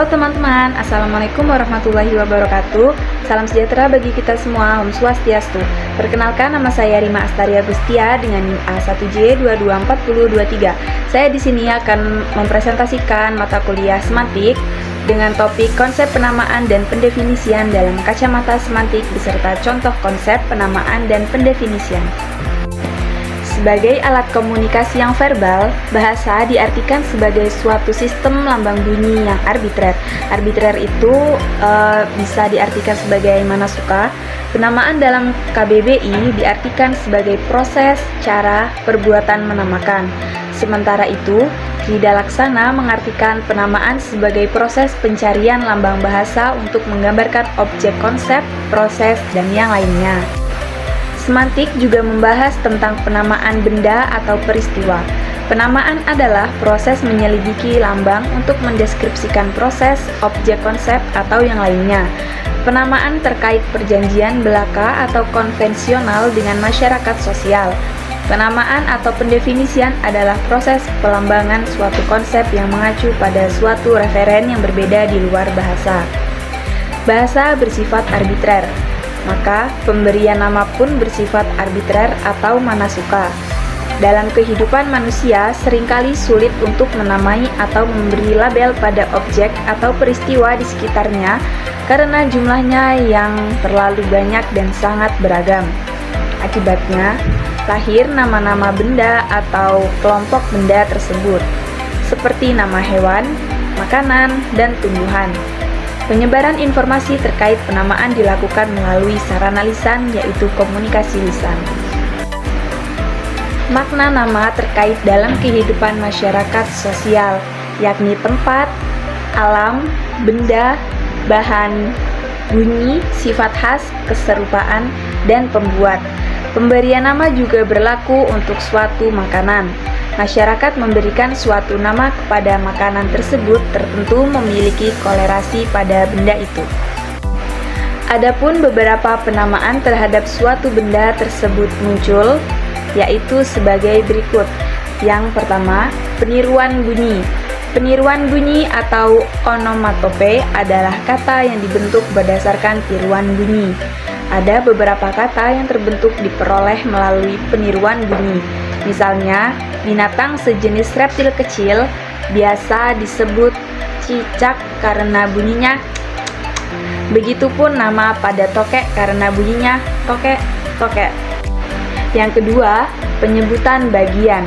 teman-teman, Assalamualaikum warahmatullahi wabarakatuh. Salam sejahtera bagi kita semua, Om Swastiastu. Perkenalkan, nama saya Rima Astari Agustia dengan NIM A1J224023. Saya di sini akan mempresentasikan mata kuliah semantik dengan topik konsep penamaan dan pendefinisian dalam kacamata semantik beserta contoh konsep penamaan dan pendefinisian. Sebagai alat komunikasi yang verbal, bahasa diartikan sebagai suatu sistem lambang bunyi yang arbitrer. Arbitrer itu bisa diartikan sebagai mana suka. Penamaan dalam KBBI diartikan sebagai proses, cara, perbuatan menamakan. Sementara itu, Krida Laksana mengartikan penamaan sebagai proses pencarian lambang bahasa untuk menggambarkan objek konsep, proses, dan yang lainnya. Semantik juga membahas tentang penamaan benda atau peristiwa. Penamaan adalah proses menyelidiki lambang untuk mendeskripsikan proses, objek konsep, atau yang lainnya. Penamaan terkait perjanjian belaka atau konvensional dengan masyarakat sosial. Penamaan atau pendefinisian adalah proses pelambangan suatu konsep yang mengacu pada suatu referen yang berbeda di luar bahasa. Bahasa bersifat arbitrer, maka pemberian nama pun bersifat arbitrer atau mana suka. Dalam kehidupan manusia, seringkali sulit untuk menamai atau memberi label pada objek atau peristiwa di sekitarnya karena jumlahnya yang terlalu banyak dan sangat beragam. Akibatnya, lahir nama-nama benda atau kelompok benda tersebut, seperti nama hewan, makanan, dan tumbuhan. Penyebaran informasi terkait penamaan dilakukan melalui sarana lisan, yaitu komunikasi lisan. Makna nama terkait dalam kehidupan masyarakat sosial, yakni tempat, alam, benda, bahan, bunyi, sifat khas, keserupaan, dan pembuat. Pemberian nama juga berlaku untuk suatu makanan. Masyarakat memberikan suatu nama kepada makanan tersebut tertentu memiliki kolerasi pada benda itu. Adapun beberapa penamaan terhadap suatu benda tersebut muncul, yaitu sebagai berikut. Yang pertama, peniruan bunyi. Peniruan bunyi atau onomatope adalah kata yang dibentuk berdasarkan tiruan bunyi. Ada beberapa kata yang terbentuk diperoleh melalui peniruan bunyi. Misalnya, binatang sejenis reptil kecil biasa disebut cicak karena bunyinya. Begitupun nama pada tokek karena bunyinya tokek. Yang kedua, penyebutan bagian.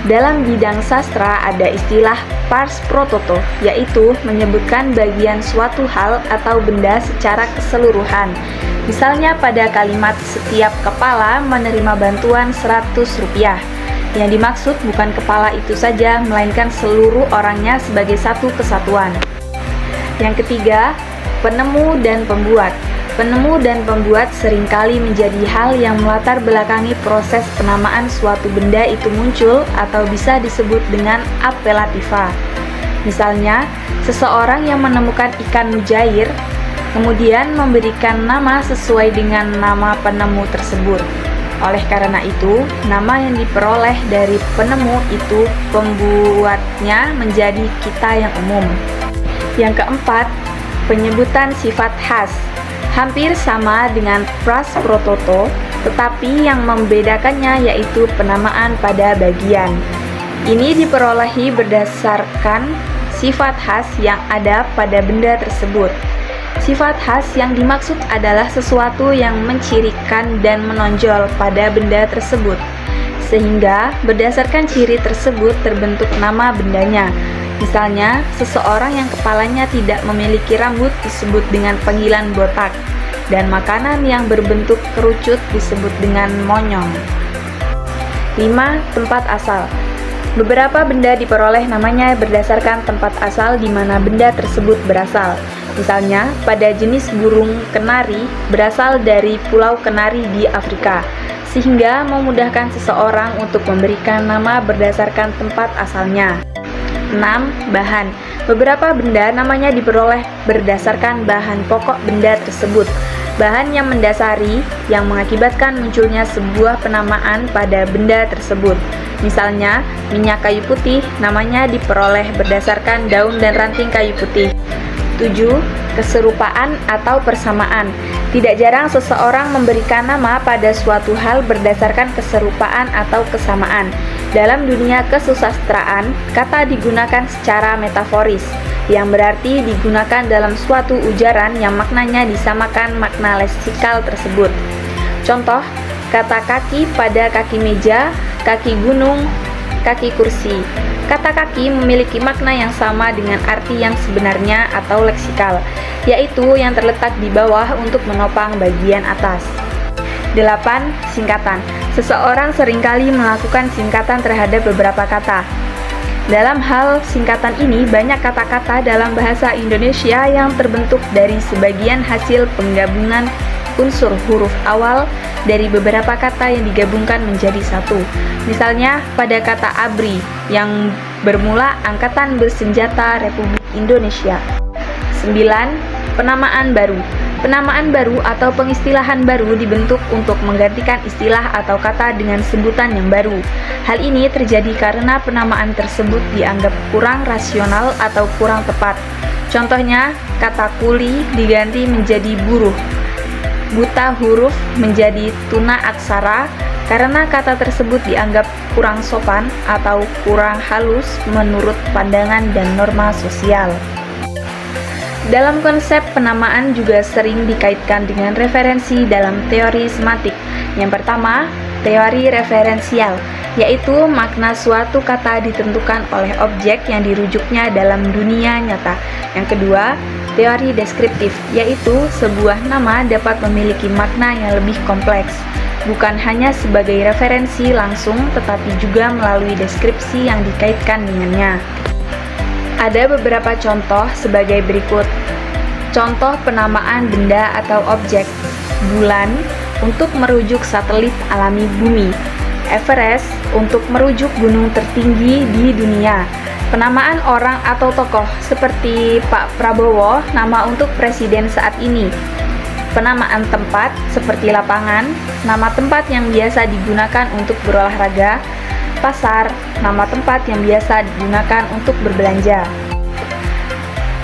Dalam bidang sastra ada istilah pars pro toto, yaitu menyebutkan bagian suatu hal atau benda secara keseluruhan. Misalnya pada kalimat setiap kepala menerima bantuan Rp100. Yang dimaksud bukan kepala itu saja, melainkan seluruh orangnya sebagai satu kesatuan. Yang ketiga, penemu dan pembuat. Penemu dan pembuat seringkali menjadi hal yang melatar belakangi proses penamaan suatu benda itu muncul atau bisa disebut dengan apelativa. Misalnya, seseorang yang menemukan ikan mujair, kemudian memberikan nama sesuai dengan nama penemu tersebut. Oleh karena itu, nama yang diperoleh dari penemu itu pembuatnya menjadi kita yang umum. Yang keempat, penyebutan sifat khas. Hampir sama dengan pras pro toto, tetapi yang membedakannya yaitu penamaan pada bagian. Ini diperolehi berdasarkan sifat khas yang ada pada benda tersebut. Sifat khas yang dimaksud adalah sesuatu yang mencirikan dan menonjol pada benda tersebut, sehingga berdasarkan ciri tersebut terbentuk nama bendanya. Misalnya, seseorang yang kepalanya tidak memiliki rambut disebut dengan panggilan botak, dan makanan yang berbentuk kerucut disebut dengan monyong. 5. Tempat asal. Beberapa benda diperoleh namanya berdasarkan tempat asal di mana benda tersebut berasal. Misalnya, pada jenis burung kenari berasal dari Pulau Kenari di Afrika, sehingga memudahkan seseorang untuk memberikan nama berdasarkan tempat asalnya. 6. Bahan. Beberapa benda namanya diperoleh berdasarkan bahan pokok benda tersebut. Bahan yang mendasari yang mengakibatkan munculnya sebuah penamaan pada benda tersebut. Misalnya, minyak kayu putih namanya diperoleh berdasarkan daun dan ranting kayu putih. 7. Keserupaan atau persamaan. Tidak jarang seseorang memberikan nama pada suatu hal berdasarkan keserupaan atau kesamaan. Dalam dunia kesusastraan, kata digunakan secara metaforis, yang berarti digunakan dalam suatu ujaran yang maknanya disamakan makna leksikal tersebut. Contoh, kata kaki pada kaki meja, kaki gunung, kaki kursi. Kata kaki memiliki makna yang sama dengan arti yang sebenarnya atau leksikal, yaitu yang terletak di bawah untuk menopang bagian atas. 8. Singkatan. Seseorang seringkali melakukan singkatan terhadap beberapa kata. Dalam hal singkatan ini, banyak kata-kata dalam bahasa Indonesia yang terbentuk dari sebagian hasil penggabungan unsur huruf awal dari beberapa kata yang digabungkan menjadi satu. Misalnya, pada kata ABRI yang bermula Angkatan Bersenjata Republik Indonesia. 9. Penamaan baru. Penamaan baru atau pengistilahan baru dibentuk untuk menggantikan istilah atau kata dengan sebutan yang baru. Hal ini terjadi karena penamaan tersebut dianggap kurang rasional atau kurang tepat. Contohnya, kata kuli diganti menjadi buruh, buta huruf menjadi tuna aksara, karena kata tersebut dianggap kurang sopan atau kurang halus menurut pandangan dan norma sosial. Dalam konsep penamaan juga sering dikaitkan dengan referensi dalam teori semantik. Yang pertama, teori referensial, yaitu makna suatu kata ditentukan oleh objek yang dirujuknya dalam dunia nyata. Yang kedua, teori deskriptif, yaitu sebuah nama dapat memiliki makna yang lebih kompleks, bukan hanya sebagai referensi langsung, tetapi juga melalui deskripsi yang dikaitkan dengannya. Ada beberapa contoh sebagai berikut. Contoh penamaan benda atau objek. Bulan untuk merujuk satelit alami bumi. Everest untuk merujuk gunung tertinggi di dunia. Penamaan orang atau tokoh seperti Pak Prabowo, nama untuk presiden saat ini. Penamaan tempat seperti lapangan, nama tempat yang biasa digunakan untuk berolahraga. Pasar, nama tempat yang biasa digunakan untuk berbelanja.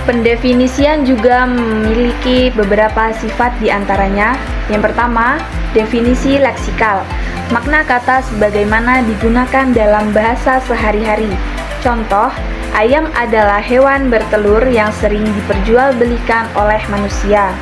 Pendefinisian juga memiliki beberapa sifat diantaranya. Yang pertama, definisi leksikal. Makna kata sebagaimana digunakan dalam bahasa sehari-hari. Contoh, ayam adalah hewan bertelur yang sering diperjualbelikan oleh manusia.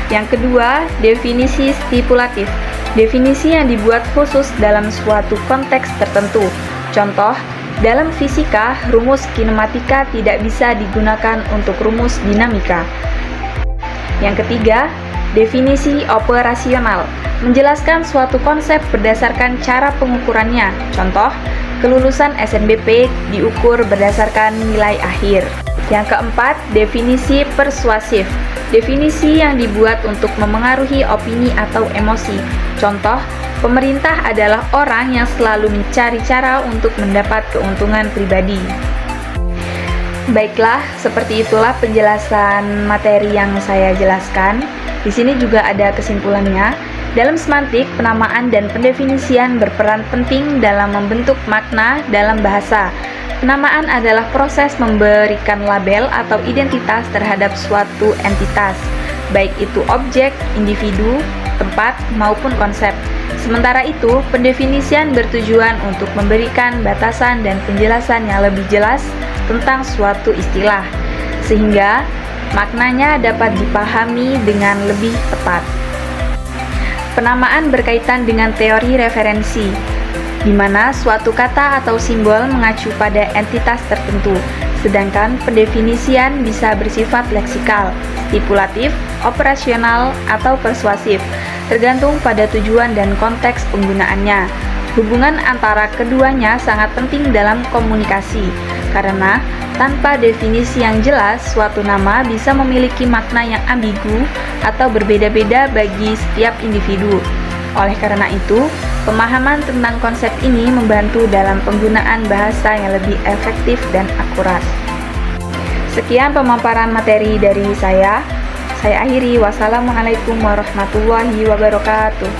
Yang kedua, definisi stipulatif. Definisi yang dibuat khusus dalam suatu konteks tertentu. Contoh, dalam fisika, rumus kinematika tidak bisa digunakan untuk rumus dinamika. Yang ketiga, definisi operasional. Menjelaskan suatu konsep berdasarkan cara pengukurannya. Contoh, kelulusan SNBP diukur berdasarkan nilai akhir. Yang keempat, definisi persuasif. Definisi yang dibuat untuk memengaruhi opini atau emosi. Contoh, pemerintah adalah orang yang selalu mencari cara untuk mendapat keuntungan pribadi. Baiklah, seperti itulah penjelasan materi yang saya jelaskan. Di sini juga ada kesimpulannya. Dalam semantik, penamaan dan pendefinisian berperan penting dalam membentuk makna dalam bahasa. Penamaan adalah proses memberikan label atau identitas terhadap suatu entitas, baik itu objek, individu, tempat, maupun konsep. Sementara itu, pendefinisian bertujuan untuk memberikan batasan dan penjelasan yang lebih jelas tentang suatu istilah, sehingga maknanya dapat dipahami dengan lebih tepat. Penamaan berkaitan dengan teori referensi, di mana suatu kata atau simbol mengacu pada entitas tertentu, sedangkan pendefinisian bisa bersifat leksikal, stipulatif, operasional, atau persuasif, tergantung pada tujuan dan konteks penggunaannya. Hubungan antara keduanya sangat penting dalam komunikasi, karena tanpa definisi yang jelas, suatu nama bisa memiliki makna yang ambigu atau berbeda-beda bagi setiap individu. Oleh karena itu, pemahaman tentang konsep ini membantu dalam penggunaan bahasa yang lebih efektif dan akurat. Sekian pemaparan materi dari saya. Saya akhiri. Wassalamualaikum warahmatullahi wabarakatuh.